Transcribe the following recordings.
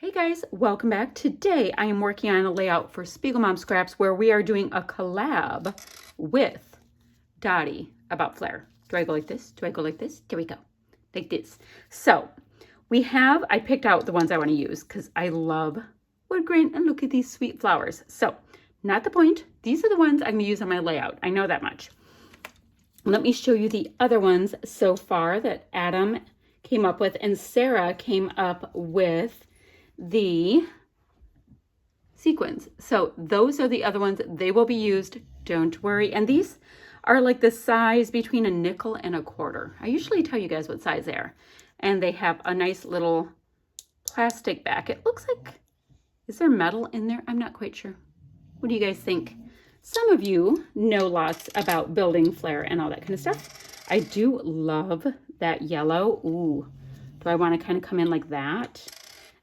Hey guys, welcome back. Today I am working on a layout for SpiegelMom Scraps where we are doing a collab with Dotty about Flair. Do I go like this? Do I go like this? There we go. Like this. So I picked out the ones I want to use because I love wood grain and look at these sweet flowers. So not the point. These are the ones I'm going to use on my layout. I know that much. Let me show you the other ones so far that Adam came up with and Sarah came up with the sequins. So those are the other ones. They will be used. Don't worry. And these are like the size between a nickel and a quarter. I usually tell you guys what size they are. And they have a nice little plastic back. It looks like, is there metal in there? I'm not quite sure. What do you guys think? Some of you know lots about building Flair and all that kind of stuff. I do love that yellow. Ooh, do I want to kind of come in like that?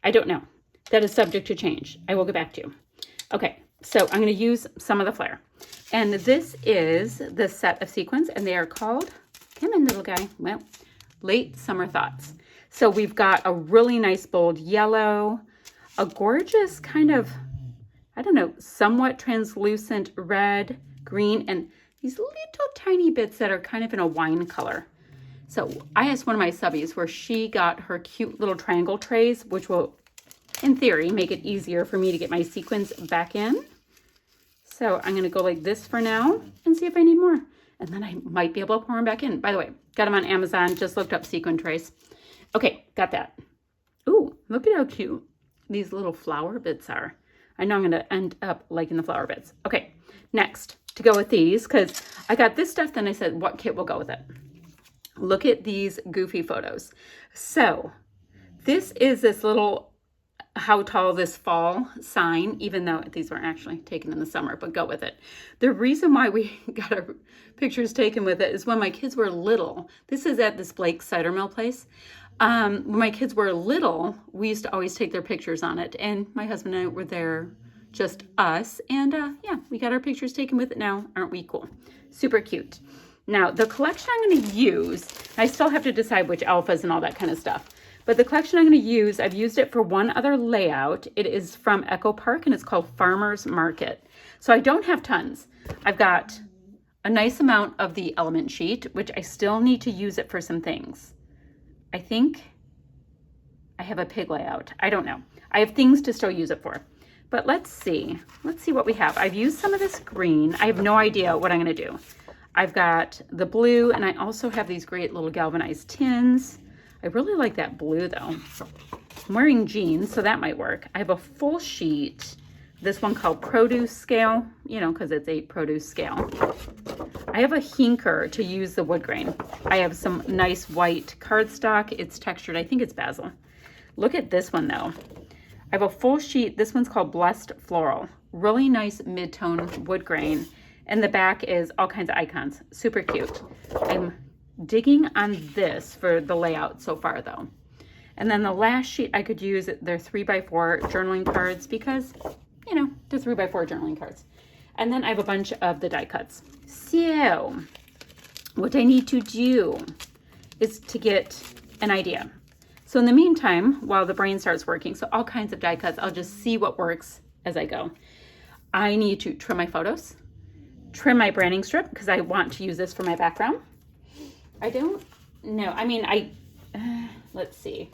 I don't know. That is subject to change. I will get back to you. Okay, so I'm going to use some of the Flair. And this is the set of sequins, and they are called, come in, little guy, well, Late Summer Thoughts. So we've got a really nice bold yellow, a gorgeous kind of, I don't know, somewhat translucent red, green, and these little tiny bits that are kind of in a wine color. So I asked one of my subbies where she got her cute little triangle trays, which will, in theory, make it easier for me to get my sequins back in. So I'm going to go like this for now and see if I need more. And then I might be able to pour them back in. By the way, got them on Amazon. Just looked up sequin trays. Okay, got that. Ooh, look at how cute these little flower bits are. I know I'm going to end up liking the flower bits. Okay, next, to go with these, because I got this stuff, then I said, what kit will go with it? Look at these goofy photos. So this is this little how tall this fall sign, even though these weren't actually taken in the summer, but go with it. The reason why we got our pictures taken with it is when my kids were little. This is at this Blake cider mill place. When my kids were little, we used to always take their pictures on it. And my husband and I were there, just us. And yeah, we got our pictures taken with it now. Aren't we cool? Super cute. Now, the collection I'm going to use, I still have to decide which alphas and all that kind of stuff. But the collection I'm going to use, I've used it for one other layout. It is from Echo Park, and it's called Farmer's Market. So I don't have tons. I've got a nice amount of the element sheet, which I still need to use it for some things. I think I have a pig layout. I don't know. I have things to still use it for. But let's see. Let's see what we have. I've used some of this green. I have no idea what I'm going to do. I've got the blue, and I also have these great little galvanized tins. I really like that blue, though. I'm wearing jeans, so that might work. I have a full sheet, this one called Produce Scale, you know, because it's a produce scale. I have a hinker to use the wood grain. I have some nice white cardstock. It's textured. I think it's basil. Look at this one, though. I have a full sheet. This one's called Blessed Floral. Really nice mid-tone wood grain. And the back is all kinds of icons. Super cute. I'm digging on this for the layout so far, though. And then the last sheet I could use, they're 3x4 journaling cards because, you know, they're 3x4 journaling cards. And then I have a bunch of the die cuts. So what I need to do is to get an idea. So in the meantime, while the brain starts working, so all kinds of die cuts, I'll just see what works as I go. I need to trim my photos. Trim my branding strip because I want to use this for my background. I don't know. I mean, let's see.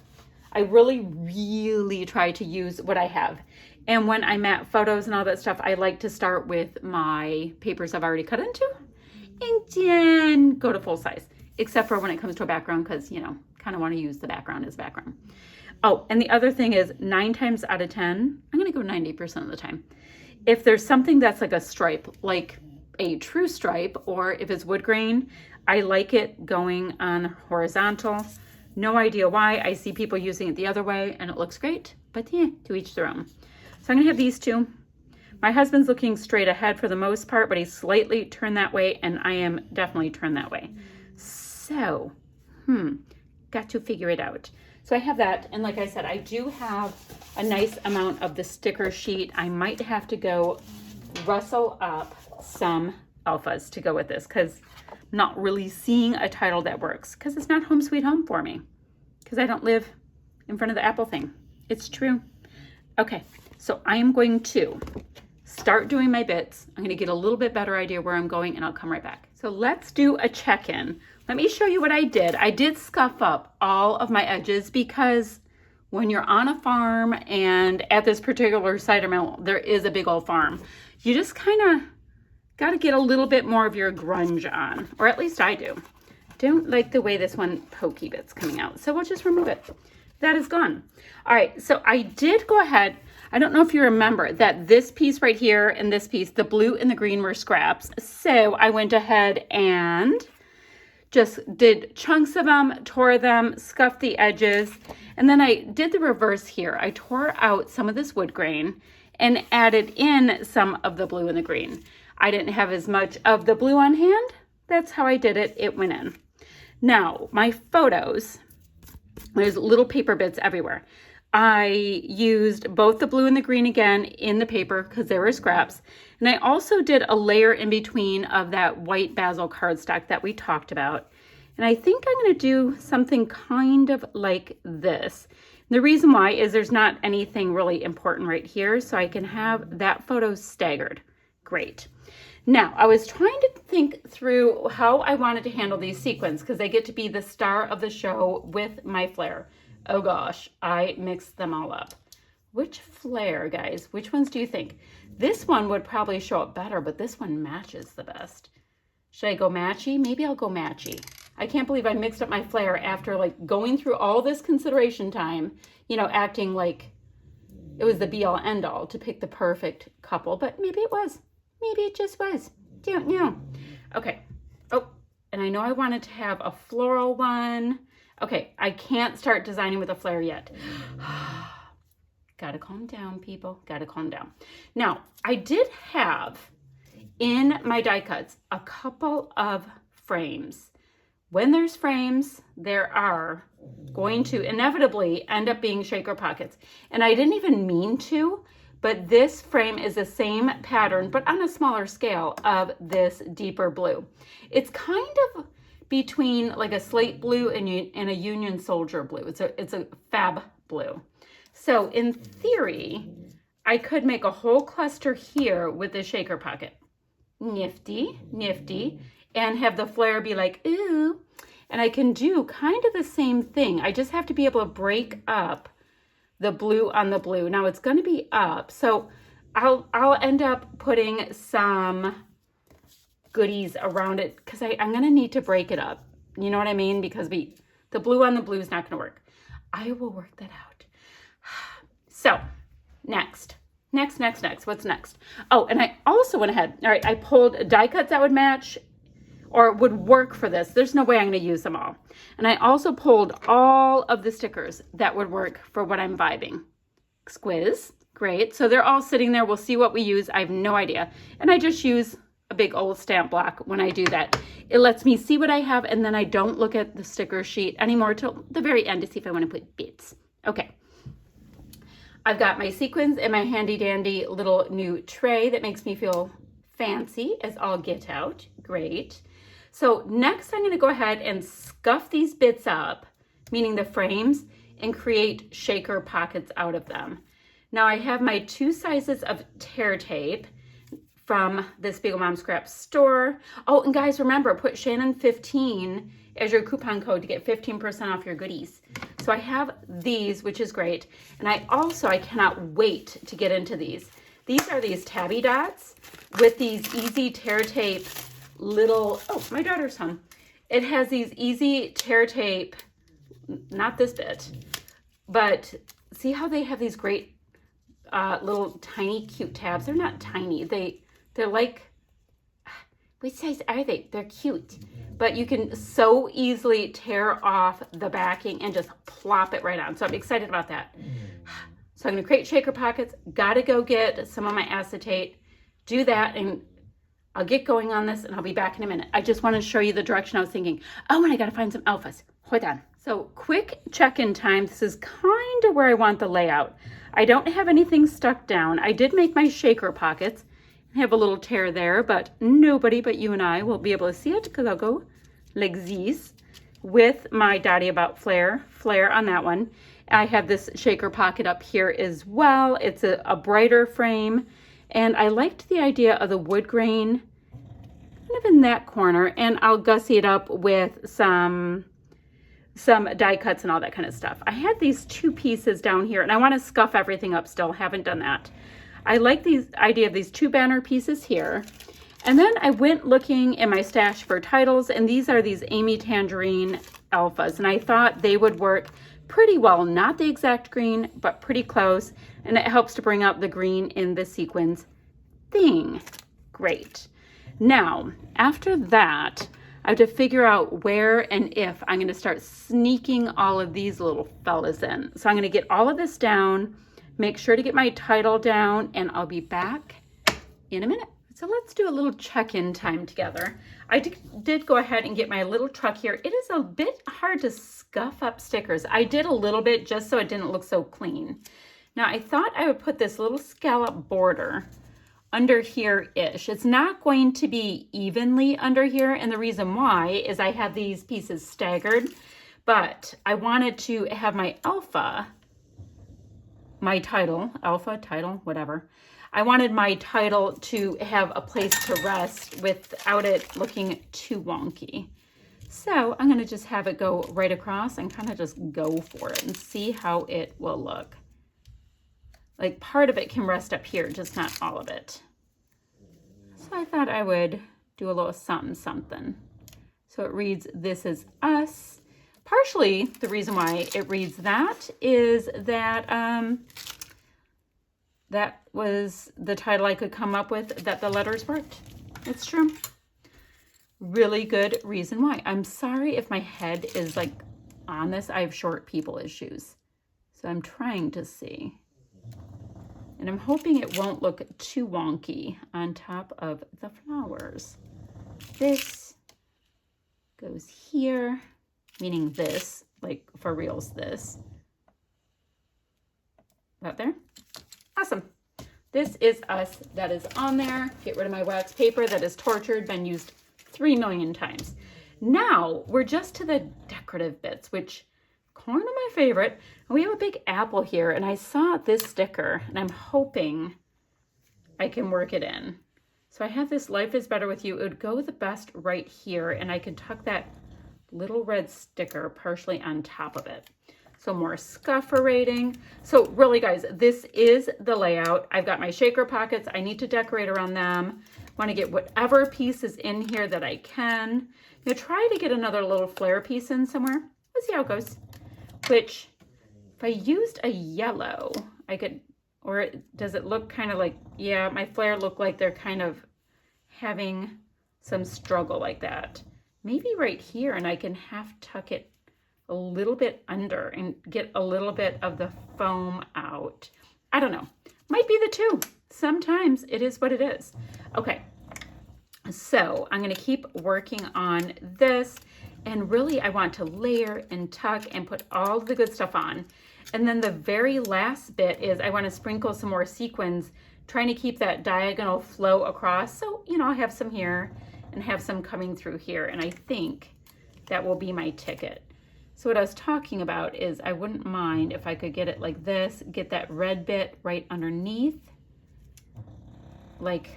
I really try to use what I have. And when I'm at photos and all that stuff, I like to start with my papers I've already cut into and then go to full size, except for when it comes to a background because, you know, kind of want to use the background as background. Oh, and the other thing is 9 times out of 10, I'm going to go 90% of the time. If there's something that's like a stripe, like a true stripe, or if it's wood grain, I like it going on horizontal. No idea why. I see people using it the other way and it looks great, but yeah, to each their own. So I'm gonna have these two. My husband's looking straight ahead for the most part, but he's slightly turned that way and I am definitely turned that way. So, got to figure it out. So I have that, and like I said, I do have a nice amount of the sticker sheet. I might have to go rustle up some alphas to go with this because I'm not really seeing a title that works because it's not Home Sweet Home for me because I don't live in front of the Apple thing. It's true. Okay, so I am going to start doing my bits. I'm going to get a little bit better idea where I'm going and I'll come right back. So let's do a check-in. Let me show you what I did. I did scuff up all of my edges because when you're on a farm and at this particular cider mill, there is a big old farm, you just kind of got to get a little bit more of your grunge on, or at least I do. Don't like the way this one pokey bit's coming out, so we'll just remove it. That is gone. All right, so I did go ahead. I don't know if you remember that this piece right here and this piece, the blue and the green were scraps. So I went ahead and just did chunks of them, tore them, scuffed the edges, and then I did the reverse here. I tore out some of this wood grain and added in some of the blue and the green. I didn't have as much of the blue on hand. That's how I did it. It went in. Now, my photos, there's little paper bits everywhere. I used both the blue and the green again in the paper because they were scraps. And I also did a layer in between of that white basil cardstock that we talked about. And I think I'm going to do something kind of like this. The reason why is there's not anything really important right here, so I can have that photo staggered. Great. Now, I was trying to think through how I wanted to handle these sequins because they get to be the star of the show with my Flair. Oh gosh, I mixed them all up. Which Flair, guys? Which ones do you think? This one would probably show up better, but this one matches the best. Should I go matchy? Maybe I'll go matchy. I can't believe I mixed up my Flair after like going through all this consideration time, you know, acting like it was the be-all end-all to pick the perfect couple, but maybe it was. Maybe it just was. Don't know. Okay. Oh, and I know I wanted to have a floral one. Okay, I can't start designing with a Flair yet. Gotta calm down, people. Gotta calm down. Now, I did have in my die cuts a couple of frames. When there's frames, there are going to inevitably end up being shaker pockets. And I didn't even mean to, but this frame is the same pattern, but on a smaller scale of this deeper blue. It's kind of between like a slate blue and a Union Soldier blue. It's a fab blue. So in theory, I could make a whole cluster here with the shaker pocket. Nifty, nifty. And have the Flair be like, ooh. And I can do kind of the same thing. I just have to be able to break up the blue on the blue. Now it's going to be up. So I'll end up putting some goodies around it because I'm going to need to break it up. You know what I mean? Because the blue on the blue is not going to work. I will work that out. So next. What's next? Oh, and I also went ahead. All right, I pulled die cuts that would match or would work for this. There's no way I'm going to use them all. And I also pulled all of the stickers that would work for what I'm vibing. Squiz. Great. So they're all sitting there. We'll see what we use. I have no idea. And I just use a big old stamp block when I do that. It lets me see what I have, and then I don't look at the sticker sheet anymore till the very end to see if I want to put bits. Okay. I've got my sequins and my handy dandy little new tray that makes me feel fancy as all get out. Great. So next I'm going to go ahead and scuff these bits up, meaning the frames, and create shaker pockets out of them. Now I have my 2 sizes of tear tape from the SpiegelMom Scrap store. Oh, and guys, remember, put Shannon15 as your coupon code to get 15% off your goodies. So I have these, which is great. And I cannot wait to get into these. These are these tabby dots with these easy tear tape little, oh, my daughter's home. It has these easy tear tape, not this bit, but see how they have these great little tiny cute tabs? They're not tiny. They're like, which size are they? They're cute. But you can so easily tear off the backing and just plop it right on. So I'm excited about that. So I'm going to create shaker pockets. Got to go get some of my acetate. Do that, and I'll get going on this, and I'll be back in a minute. I just want to show you the direction I was thinking. Oh, and I got to find some alphas. Hold on. So quick check-in time. This is kind of where I want the layout. I don't have anything stuck down. I did make my shaker pockets. I have a little tear there, but nobody but you and I will be able to see it because I'll go like this with my Dotty About Flair on that one. I have this shaker pocket up here as well. It's a brighter frame, and I liked the idea of the wood grain kind of in that corner, and I'll gussy it up with some die cuts and all that kind of stuff. I had these two pieces down here, and I want to scuff everything up still. Haven't done that. I like the idea of these two banner pieces here. And then I went looking in my stash for titles, and these are these Amy Tangerine Alphas, and I thought they would work pretty well. Not the exact green, but pretty close, and it helps to bring out the green in the sequins thing. Great. Now, after that, I have to figure out where and if I'm going to start sneaking all of these little fellas in. So I'm going to get all of this down, make sure to get my title down, and I'll be back in a minute. So let's do a little check-in time together. I did go ahead and get my little truck here. It is a bit hard to scuff up stickers. I did a little bit just so it didn't look so clean. Now I thought I would put this little scallop border under here-ish. It's not going to be evenly under here, and the reason why is I have these pieces staggered, but I wanted to have my alpha, my title, alpha, title, whatever. I wanted my title to have a place to rest without it looking too wonky. So I'm going to just have it go right across and kind of just go for it and see how it will look. Like part of it can rest up here, just not all of it. So I thought I would do a little something, something. So it reads, "This is us." Partially the reason why it reads that is that that was the title I could come up with, that the letters worked. It's true. Really good reason why. I'm sorry if my head is like on this. I have short people issues. So I'm trying to see. And I'm hoping it won't look too wonky on top of the flowers. This goes here, meaning this, like for reals this. Out there? Awesome. This is us. That is on there. Get rid of my wax paper that is tortured, been used 3 million times. Now we're just to the decorative bits, which kind of my favorite. We have a big apple here, and I saw this sticker, and I'm hoping I can work it in. So I have this Life is Better With You. It would go the best right here, and I can tuck that little red sticker partially on top of it. So more scufferating. So really, guys, this is the layout. I've got my shaker pockets. I need to decorate around them. Want to get whatever pieces in here that I can. I'm going to try to get another little Flair piece in somewhere. Let's see how it goes. Which, if I used a yellow, I could, or does it look kind of like, yeah, my Flair look like they're kind of having some struggle like that. Maybe right here, and I can half tuck it a little bit under and get a little bit of the foam out. I don't know. Might be the two. Sometimes it is what it is. Okay. So I'm going to keep working on this. And really, I want to layer and tuck and put all the good stuff on. And then the very last bit is I want to sprinkle some more sequins, trying to keep that diagonal flow across. So, you know, I have some here and have some coming through here. And I think that will be my ticket. So what I was talking about is I wouldn't mind if I could get it like this, get that red bit right underneath, like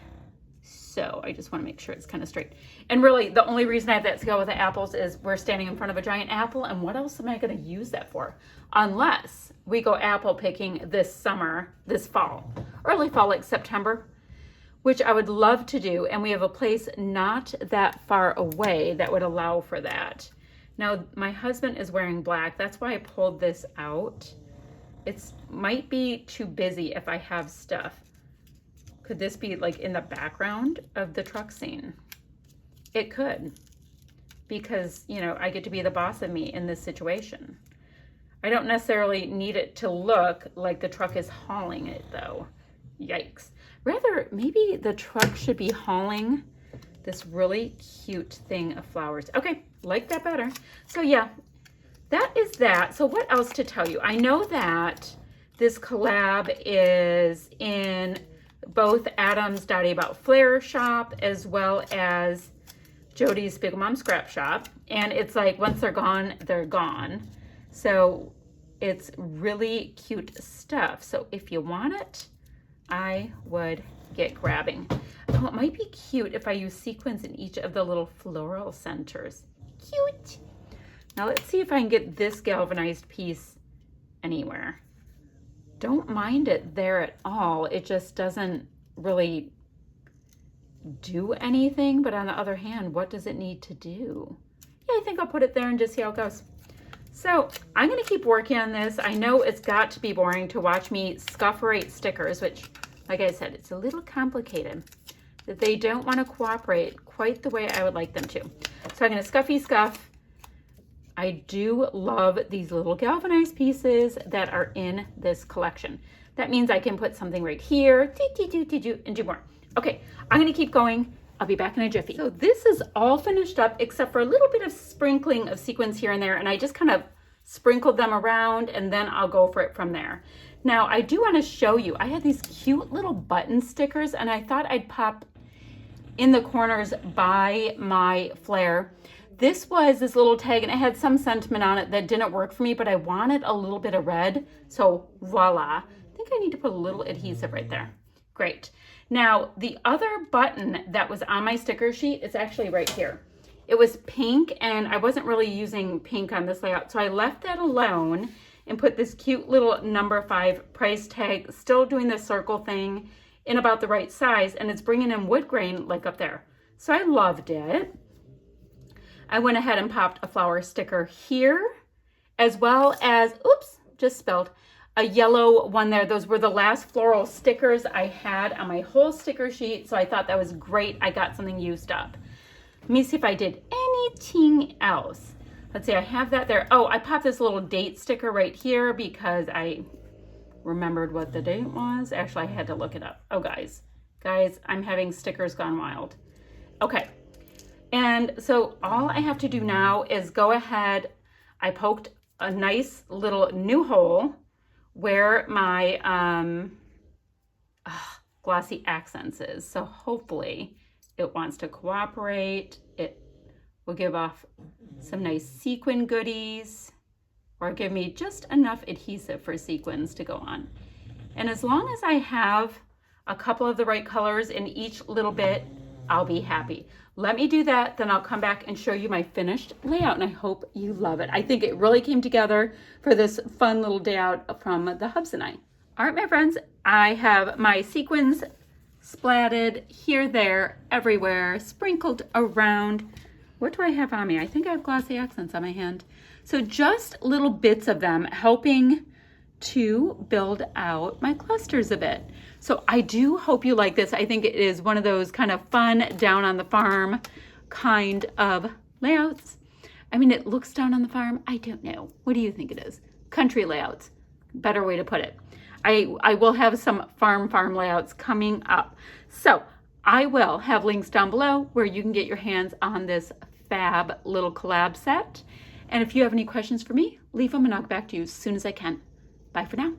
so. I just want to make sure it's kind of straight. And really, the only reason I have that to go with the apples is we're standing in front of a giant apple, and what else am I going to use that for? Unless we go apple picking this summer, this fall, early fall, like September, which I would love to do. And we have a place not that far away that would allow for that. Now, my husband is wearing black. That's why I pulled this out. It might be too busy if I have stuff. Could this be like in the background of the truck scene? It could, because, you know, I get to be the boss of me in this situation. I don't necessarily need it to look like the truck is hauling it, though. Yikes. Rather, maybe the truck should be hauling this really cute thing of flowers. Okay, like that better. So yeah, that is that. So what else to tell you? I know that this collab is in both Adam's Dotty About Flair shop as well as Jody's SpiegelMom scrap shop. And it's like, once they're gone, they're gone. So It's really cute stuff. So if you want it, I would get grabbing. Oh, it might be cute if I use sequins in each of the little floral centers. Cute. Now let's see if I can get this galvanized piece anywhere. Don't mind it there at all. It just doesn't really do anything. But on the other hand, what does it need to do? Yeah, I think I'll put it there and just see how it goes. So I'm going to keep working on this. I know it's got to be boring to watch me scufferate stickers, which, like I said, it's a little complicated. That they don't want to cooperate quite the way I would like them to. So I'm going to scuffy scuff. I do love these little galvanized pieces that are in this collection. That means I can put something right here and do more. Okay, I'm going to keep going. I'll be back in a jiffy. So this is all finished up except for a little bit of sprinkling of sequins here and there, and I just kind of sprinkled them around and then I'll go for it from there. Now I do want to show you, I had these cute little button stickers and I thought I'd pop in the corners by my Flair. This was this little tag and it had some sentiment on it that didn't work for me, but I wanted a little bit of red, so voila. I think I need to put a little adhesive right there. Great. Now, the other button that was on my sticker sheet is actually right here. It was pink, and I wasn't really using pink on this layout, so I left that alone and put this cute little number 5 price tag, still doing the circle thing in about the right size, and it's bringing in wood grain like up there. So I loved it. I went ahead and popped a flower sticker here, as well as, oops, just spilled, a yellow one there. Those were the last floral stickers I had on my whole sticker sheet, so I thought that was great. I got something used up. Let me see if I did anything else. Let's see, I have that there. Oh, I popped this little date sticker right here because I remembered what the date was. Actually, I had to look it up. Oh, guys, I'm having stickers gone wild. Okay, and so all I have to do now is go ahead. I poked a nice little new hole where my glossy accents is. So hopefully it wants to cooperate. It will give off some nice sequin goodies or give me just enough adhesive for sequins to go on. And as long as I have a couple of the right colors in each little bit, I'll be happy. Let me do that, then I'll come back and show you my finished layout, and I hope you love it. I think it really came together for this fun little day out from the hubs and I. All right, my friends, I have my sequins splatted here, there, everywhere, sprinkled around. What do I have on me? I think I have glossy accents on my hand. So just little bits of them helping to build out my clusters a bit. So I do hope you like this. I think it is one of those kind of fun down on the farm kind of layouts. I mean, it looks down on the farm. I don't know. What do you think it is? Country layouts, better way to put it. I will have some farm layouts coming up. So I will have links down below where you can get your hands on this fab little collab set. And if you have any questions for me, leave them and I'll get back to you as soon as I can. Bye for now.